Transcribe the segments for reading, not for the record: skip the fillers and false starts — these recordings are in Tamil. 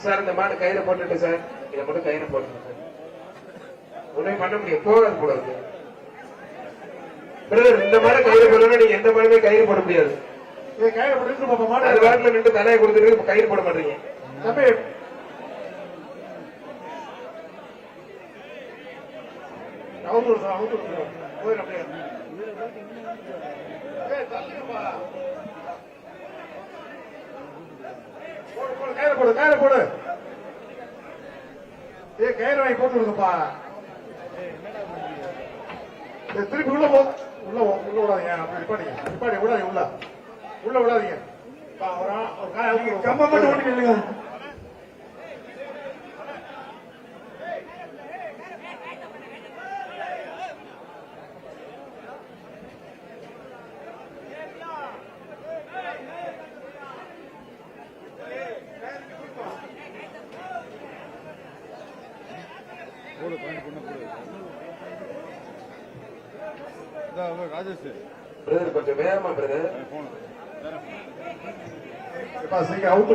சார் இந்த மாடு கயிறு போட்டுட்டு சார் இதை மட்டும் கயிறு போட்டு சார் ஒண்ணுமே பண்ண முடியும் போகாது போல இருக்கு பிரதர். இந்த மாடு கயிறு போடணும், நீங்க எந்த மாடுமே கயிறு போட முடியாது. அது வாரத்துல நின்று தலையை கொடுத்துட்டு கயிறு போட மாட்டீங்க. கயிறு போடு கயிறு வாங்கி போட்டு விடுங்கப்பா. திருப்பி உள்ள போ உள்ள விடாதீங்க. நிப்பாடி விடாதீங்க. உள்ள விடாதீங்க. கம்ப மட்டும் ஓட்டி நில்லுங்க. பிரதர் கொஞ்சம் வேகமா பிரதர் அவுத்து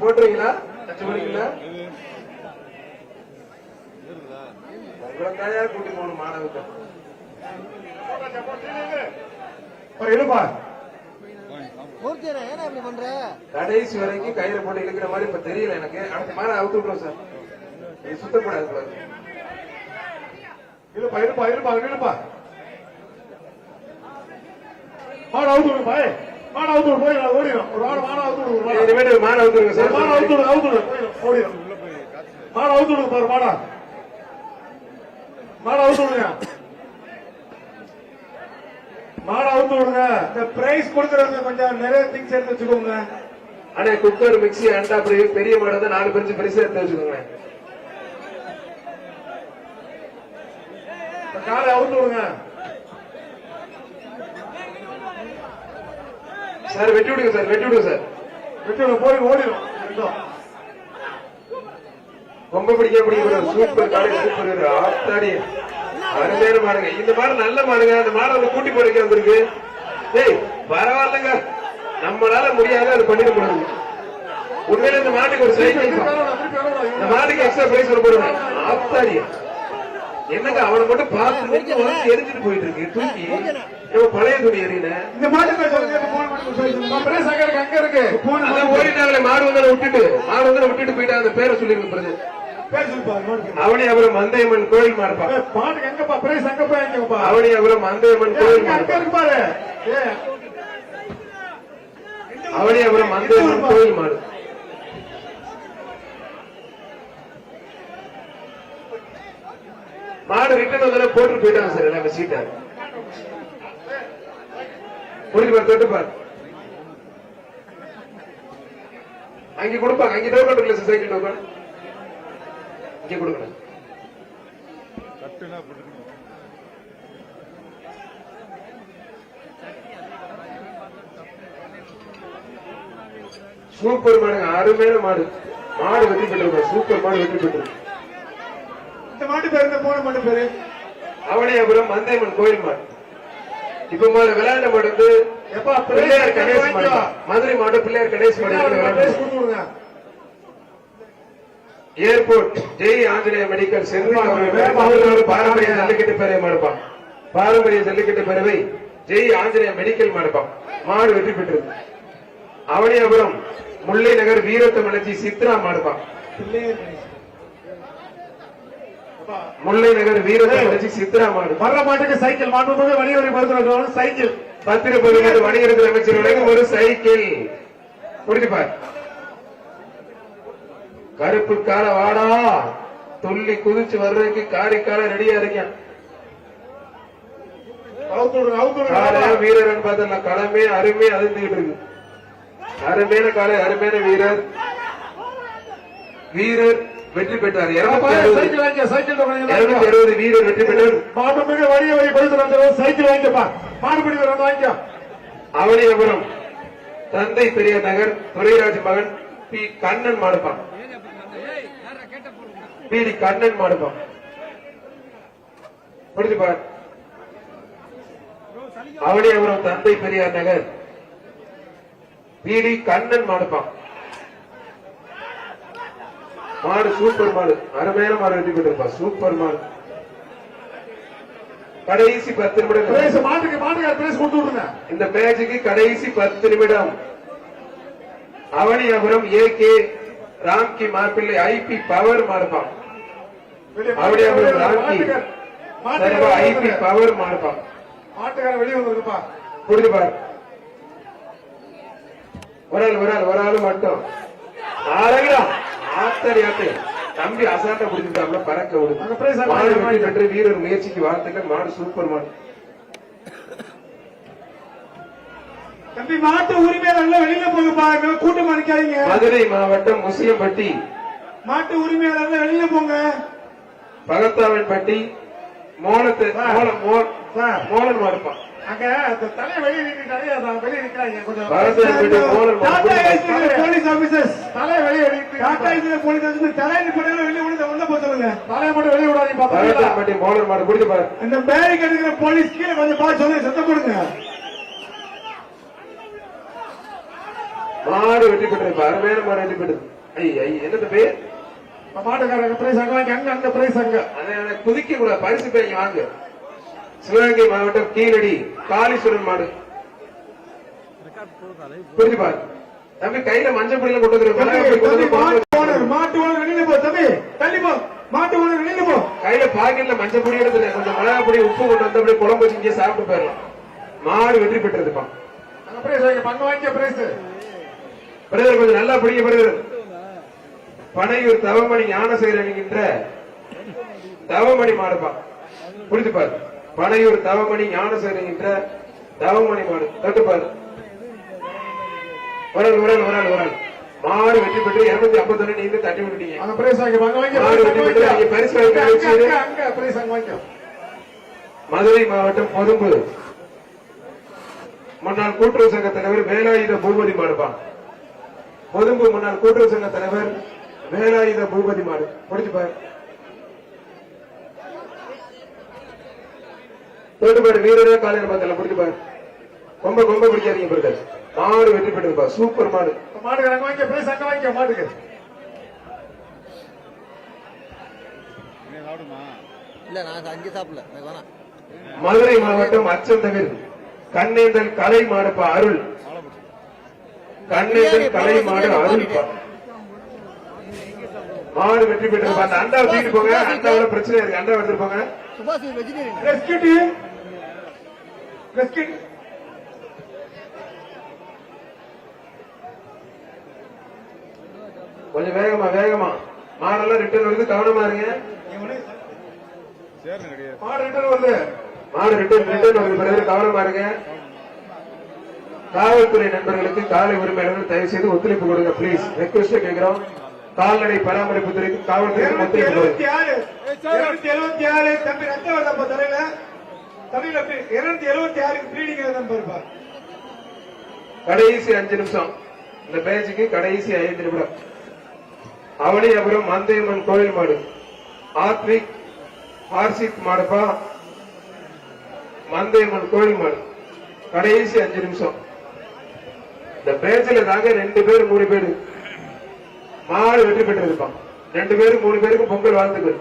போட்டுறீங்களா? உங்களுக்காக கூட்டி போகணும் மாணவர்கள். கடைசி வரைக்கும் கயிறு போட்டு இழுக்கிற மாதிரி இப்ப தெரியல எனக்கு. அடுத்த மாட அவுத்து விட்டுறோம் சார். இது சுத்தப்படாது. இருப்பா மாடு அவுத்து விடு பாய். மாடு அவுத்து விடு போய் ஓடிடும். ஒரு மாடு அவுத்து விடு. மாடு அவுத்து விடுங்க சார். மாடு அவுத்து விடு ஓடிடும். மாடு அவுத்து விடுங்க பாரு. மாடு அவுத்து விடுங்க. மாடு அவுத்து விடுங்க. இந்த பிரைஸ் கொடுக்கறது கொஞ்சம் நிறைய திங்ஸ் எடுத்து வச்சுக்கோங்க. ஆனா குக்கர் மிக்சி அண்டா பெரிய மாடு தான் 4 பேருக்கு பெருசா எடுத்து வச்சுக்கோங்க. காலை அவுத்து விடுங்க சார். வெட்டி விடுங்க சார். வெட்டி விடுங்க போய் ஓடிடும். ரொம்ப பிடிக்க சூப்பர் காலை சூப்பர் ஆத்தாடி அருமையான மாடுங்க. இந்த மாடு நல்ல மாடுங்க. அந்த மாடை வந்து கூட்டி போடுங்க வந்திருக்கு. டேய் பரவாயில்லங்க, நம்மளால முடியாது அது பண்ணிட முடியாது. உண்மையில இந்த மாட்டுக்கு ஒரு சைக்கிள், இந்த மாட்டுக்கு எக்ஸ்ட்ரா பிரைஸ் போடுங்க. ஆத்தாடி என்னங்க அவனை மட்டும் பார்த்து எரிஞ்சிட்டு போயிட்டு இருக்கு. தூக்கி பழைய துணி எறின இந்த மாட்டுக்கு அங்க இருக்கு. ஓடிட்டாங்களே மாடு வந்து விட்டுட்டு போயிட்டாங்க. அந்த பேரை சொல்லிருக்கு. அவனியாபுரம் மந்தையம்மன் கோயில் மாடுப்பா. அவனியாபுரம் மந்தையம்மன் கோயில் மாடு. அவனியாபுரம் மந்தையம்மன் கோயில் மாடு. மாடு ரிட்டர்ன் வந்து போட்டு போயிட்டாங்க சார். எல்லாமே சீட்டா முடிஞ்சு பாரு. தொட்டு பாரு. அங்கே கொடுப்பாங்க. அங்கே டோக்கன் இருக்குல்ல சார், சைக்கிள் டோக்கன் இங்கே கொடுக்கணும். சூப்பர் மாடுங்க. அருமையான மாடு. மாடு வெற்றி பெற்றிருக்கோம். சூப்பர் மாடு வெற்றி பெற்றிருக்கோம். இந்த மாட்டு பேரு இந்த போன மாட்டு பேரு அவனியாபுரம் மந்தையம்மன் கோயில் மாடு. இப்ப விளையாண்ட மாடு வந்து பிள்ளையார் கணேஷ் மாடு. மதுரை மாடு பிள்ளையார் கணேஷ் மாடு. ஏர்போர்ட் ஜெய் ஆஞ்சநேய மெடிக்கல் செந்தில் பாரம்பரிய ஜல்லிக்கட்டு பேரை மாடுப்பான். பாரம்பரிய ஜல்லிக்கட்டு பேரவை ஜெய் ஆஞ்சநேய மெடிக்கல் மாடுப்பான். மாடு வெற்றி பெற்றது. அவனியாபுரம் முல்லை நகர் வீரத்தமிழச்சி சித்ரா மாடுப்பான். முல்லை நகர் வீரத்தமிழச்சி சித்ரா மாடு. வர்ற மாட்டுக்கு சைக்கிள் மாண்புமிகு வணிகவரி மருத்துவ சைக்கிள் பத்திரப்பதிவு வணிகத்துறை அமைச்சர் ஒரு சைக்கிள் முடிச்சுப்பார். கருப்பு கால வாடா துள்ளி குதிச்சு வர்றதுக்கு காரிக்கால ரெடியா இருக்கேன். வீரர் பார்த்தா களமே அருமையா அதிர்ந்துகிட்டு இருக்கு. அருமையான காலை, அருமையான வீரர். வீரர் வெற்றி பெற்றார். 260 வீரர் வெற்றி பெற்றார். மாண்புமிகு வணிகவரி மருத்துவ சைக்கிள் வாங்கிக்கப்பா. மாடுபிடி வாங்கிக்க. அவனியாபுரம் தந்தை பெரியார் நகர் துரைராஜ் மகன் பி கண்ணன் மாடுப்பான். பி கண்ணன் மாடுப்பான். முடிச்சு பார். அவனியாபுரம் தந்தை பெரியார் நகர் பிடி கண்ணன் மாடுப்பான். மாடு சூப்பர் மாடு, அருமையான மாடு வெற்றி பெற்றிருப்பா. சூப்பர் மாடு. கடைசி 10 நிமிடம். மாட்டுக்கு பிரைஸ் கொடுத்து விடுங்க. இந்த மேட்சுக்கு கடைசி 10 நிமிடம். அவனியாபுரம் ஏகே ராம்கி மாப்பிள்ளை ஐபி பவர் மாடுப்பான். அவனியாபுரம் ராம்கி ஐபி பவர் மாடுப்பான். மாட்டுக்கார வெளியே வந்துருப்பா. புரிஞ்சு பாரு. ஒரு ஆள் மட்டும். ஆத்தடி ஆத்து தம்பி அசால்ட்டா புடிச்சுட்டாப்ல, பறக்க விடு. மாடு வெற்றி பெற்று வீரர் முயற்சிக்கு வாழ்த்துக்கள். மாடு சூப்பர் மாடு. தம்பி மாட்டு உரிமையாளர்கள் வெளியில போங்கப்பா, கூட்டம் அடிக்காதீங்க. மதுரை மாவட்டம் முசியம்பட்டி மாட்டு உரிமையாளர்கள் வெளியில போங்க. பகத்தாவன்பட்டி மோளன் மாடுப்பான். அங்க தலையை வெளியே வெளியே நிக்கிறாங்க. கொஞ்சம் பகத்தாவன்பட்டி மோளன் போலீஸ் ஆபீசர்ஸ் தலையை வெளியே போலீஸ் தலையை வெளியே உள்ள போக சொல்லுங்க. தலையை மட்டும் வெளியே விடாதீங்க. பகத்தாவன்பட்டி மோளன் மாடு பிடிச்சு பாரு. இந்த பேரிக் எடுக்கிற போலீஸ் கீழே கொஞ்சம் பார்த்து சொல்லுங்க, சத்தம் போடுங்க. மாடு வெற்றி பெற்றது, அருமையான மாடு வெற்றி பெற்றது. என்னது பேர்? மாட்டுக்காரங்க பிரைஸ் அங்க வாங்க. அங்க பிரைஸ் அங்க குதிக்க கூட பரிசு பேங்க வாங்க. சிவகங்கை மாவட்டம் கீழடி காளீஸ்வரன் மாடு. புரிஞ்சு பாரு தம்பி. கையில மஞ்சள் பொடியில கொண்டு வந்து மாட்டு ஓனர் வெளியில போ தம்பி. தள்ளி போ. மாட்டு ஓனர் வெளியில போ. கையில பாக்கெட்ல மஞ்சள் பொடி எடுத்துல கொஞ்சம் மிளகா பொடி உப்பு கொண்டு வந்து அப்படியே குழம்பு வச்சு இங்கே சாப்பிட்டு போயிடலாம். மாடு வெற்றி பெற்றதுப்பா. பங்கு வாங்கிய பிரைஸ் பிரதர் கொஞ்சம் நல்லா பிடிக்க. பிரதர் பனையூர் தவமணி ஞானசேகரன் என்கின்ற தவமணி மாடுப்பா. புரிஞ்சுப்பாரு. பனையூர் தவமணி ஞானசேகரன் என்கின்ற தவமணி மாடு. தட்டுப்பாரு. ஒரு ஆள் மாடு வெற்றி பெற்று 251 நீங்க தட்டி விட்டுட்டீங்க. மாடு வெற்றி பெற்று அங்கே பரிசு வாங்கி. மதுரை மாவட்டம் பொதும்பு முன்னாள் கூட்டுறவு சங்க தலைவர் வேலாயுத பூபதி மாடுப்பான். பொதும்பு முன்னாள் கூட்டுறவு சங்க தலைவர் வேலாயுத பூபதி மாடு. முடிச்சு பாரு. தோட்டுப்பாடு வீரரே காலையில் பார்த்தல. முடிச்சு பாரு. ரொம்ப பிடிக்காதீங்க பிரதர். மாடு வெற்றி பெற்றிருப்பா. சூப்பர் மாடு. மாட்டுக்கு அங்க வாங்கிக்க பிரைஸ். அங்க வாங்கிக்க மாட்டுக்கு. இல்ல நான் அங்கே சாப்பிடல. மதுரை மாவட்டம் அச்சந்தவில் கண்ணேந்தல் கலை மாடுப்பா. அருள் கண்ணேந்தல் கலை மாடு அருள்பா. மாடு வெற்றி பெற்றிருப்பா. அந்த அண்டாவை தூக்கிட்டு போங்க. அண்டாவில பிரச்சனை இருக்கு. அண்டா எடுத்துட்டு போங்க. கொஞ்சம் வேகமா மாடெல்லாம் ரிட்டர்ன் வருது. கவனமா இருங்க. மாடு ரிட்டர்ன் வருது. கவனமா இருங்க. காவல்துறை நண்பர்களுக்கு காலை உரிமையாளர்கள் தயவு செய்து ஒத்துழைப்பு கொடுங்க பிளீஸ். ரெக்வெஸ்ட் கேட்கிறோம். கால்நடை பராமரிப்பு துறைக்கு காவல்துறைக்கு ஒத்துழைப்பு கொடுங்க. 276 தம்பி ரத்த வரப்ப தலையில 276 ப்ரீடிங் நம்பர். கடைசி 5 நிமிஷம். இந்த பேச்சுக்கு கடைசி 5 நிமிடம். அவனியாபுரம் மந்தையம்மன் கோயில் மாடு. ஆத்விக் ஹார்சித் மாடுப்பா. மந்தையம்மன் கோயில் மாடு. கடைசி 5 நிமிஷம். இந்த பேச்சில் தாங்க 2 பேர் 3 பேரு மாடு வெற்றி பெற்றிருப்பான். 2 பேரும் 3 பேருக்கு பொங்கல் வாழ்த்துக்கள்.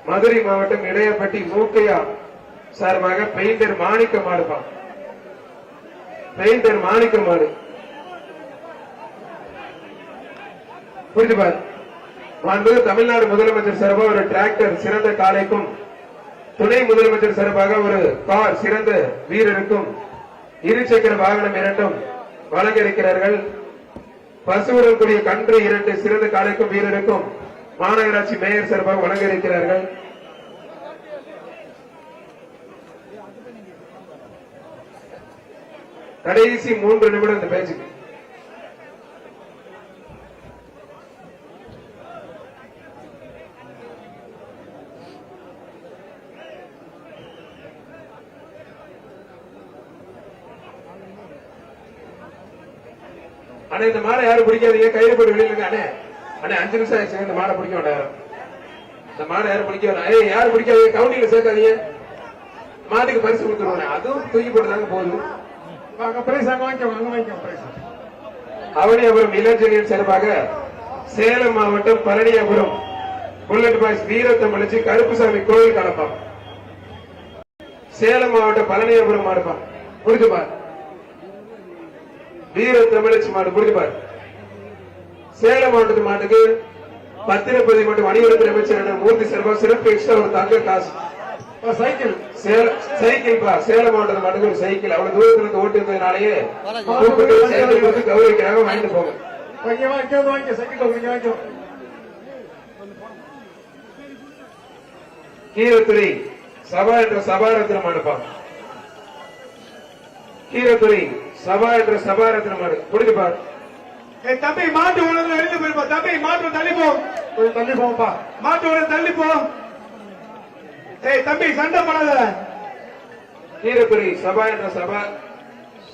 மதுரை மாவட்டம் இடையப்பட்டி மூக்கையா சார்பாக பெயிண்டர் மாணிக்க மாடுப்பான். பெயிண்டர் மாணிக்க மாடு. புரிஞ்சு பாரு. தமிழ்நாடு முதலமைச்சர் சார்பாக ஒரு டிராக்டர் சிறந்த காளைக்கும், துணை முதலமைச்சர் சார்பாக ஒரு கார் சிறந்த வீரருக்கும், இருசக்கர வாகனம் 2 வழங்க இருக்கிறார்கள். பசுவுடன் கூடிய கன்று 2 சிறந்த காளைக்கும் வீரருக்கும் மாநகராட்சி மேயர் சார்பாக வழங்க இருக்கிறார்கள். கடைசி 3 நிமிடம் இந்த பேச்சுக்கு. ஆனா இந்த மாடை யாரும் பிடிக்காதீங்க. கையில போட்டு வெளியில அண்ணே 5 நிமிஷம் ஆயிடுச்சு. இந்த மாடை பிடிக்க வேண்டாம். இந்த மாடை யாரும் பிடிக்க வேண்டாம். யாரும் பிடிக்காதீங்க. கவுண்டிங்ல சேர்க்காதீங்க. மாட்டுக்கு பரிசு கொடுத்துருவாங்க. அதுவும் தூக்கி போட்டுதாங்க போதும். வாங்க பிரைஸ் அங்க வாங்கிக்கோ பிரைஸ். அவனியாபுரம் இளஞ்செழியன் சார்பாக சேலம் மாவட்டம் பழனியாபுரம் புல்லட் பாய்ஸ் வீரத்தமிழச்சி கருப்புசாமி கோயில் கடப்பான். சேலம் மாவட்டம் பழனியாபுரம் மாடுப்பான். புரிஞ்சுப்பார். வீரத்தமிழச்சி மாடு புரிஞ்சுப்பார். சேலம் மாவட்டத்து மாட்டுக்கு பத்திரப்பதிவு மற்றும் வணிகத்துறை அமைச்சர் மூர்த்தி சார்பாக சிறப்பு எக்ஸ்ட்ரா ஒரு தங்க காசு சைக்கிள் சைக்கிள் பா. சேலம் மாவட்டத்து மாட்டுக்கு ஒரு சைக்கிள் அவ்வளவு தூரத்துல இருந்து ஓட்டி இருந்ததுனாலேயே கூப்பிட்டு சைக்கிள் வந்து கௌரவிக்கிறாங்க. வாங்கிட்டு போங்க. வாங்கிக்க சைக்கிள் வாங்கிக்கோ. கீரத்துறை சபா என்ற சபாரத்னம் மாடுப்பான். கீரத்துறை சபா என்ற சபாரத்னம் மாடு புரிஞ்சுப்பார். தம்பி மாட்டு உணர்வு வெளியில போயிருப்பா. தம்பி மாட்டு தள்ளி போ. கொஞ்சம் தள்ளி போப்பா. மாட்டு உணர்வு தள்ளி போ. தம்பி சண்டை பண்ணாத. கீரத்துறை சபா என்ற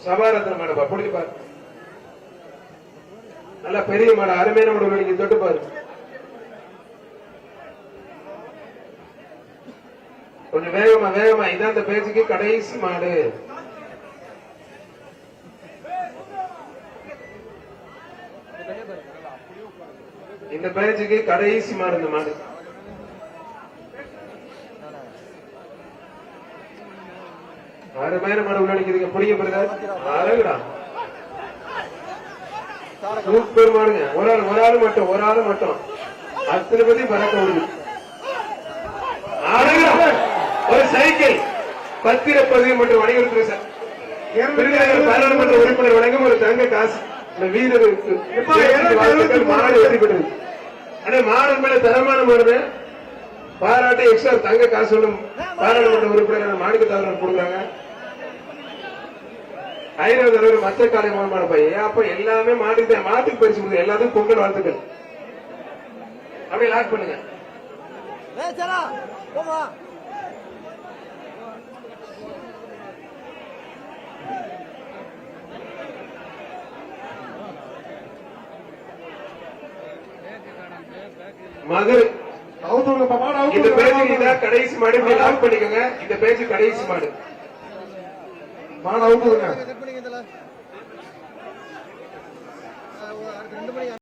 சபாரத்னம் மாடுப்பா புரிஞ்சுப்பார். நல்ல பெரிய மாடு அருமையான மாடு. நீங்க தொட்டுப்பாரு. கொஞ்சம் வேகமா இதான் அந்த பேச்சுக்கு கடைசி மாடு. இந்த பேச்சுக்கு கடைசி மாடு. இந்த மாடு அருமையான மாடு உள்ள நிக்கிறீங்க. புரிய பிரதர் அழகுடா. சூப்பர் மாடுங்க. ஒரு ஆள் மட்டும் அத்தனை பத்தி பறக்க விடுது. ஒரு சைக்கிள் பத்திரப்பதிவு மற்றும் வணிகத்துறை பாராளுமன்ற உறுப்பினர் வழங்கும் ஒரு தங்க காசு. இந்த வீரருக்கு மாடு வெற்றி பெற்றது. ஆனா மாடு மேல தரமான மாடு பாராட்ட எக்ஸ்ட்ரா தங்க காசு பாராளுமன்ற உறுப்பினர் மாணிக்க தகவல் கொடுக்குறாங்க. 500 தடவை மற்ற காலை மூலமான பையன். அப்ப எல்லாமே மாட்டுக்கு பரிசு கொடுங்க. எல்லாத்துக்கும் பொங்கல் வாழ்த்துக்கள். அப்படியே லாக் பண்ணுங்க. மதுரை இந்த பேஜுக்கு இதான் கடைசி மாடு. லாக் பண்ணிக்கோங்க. இந்த பேஜ் கடைசி மாடு. மாடு அவுக்குதுங்க.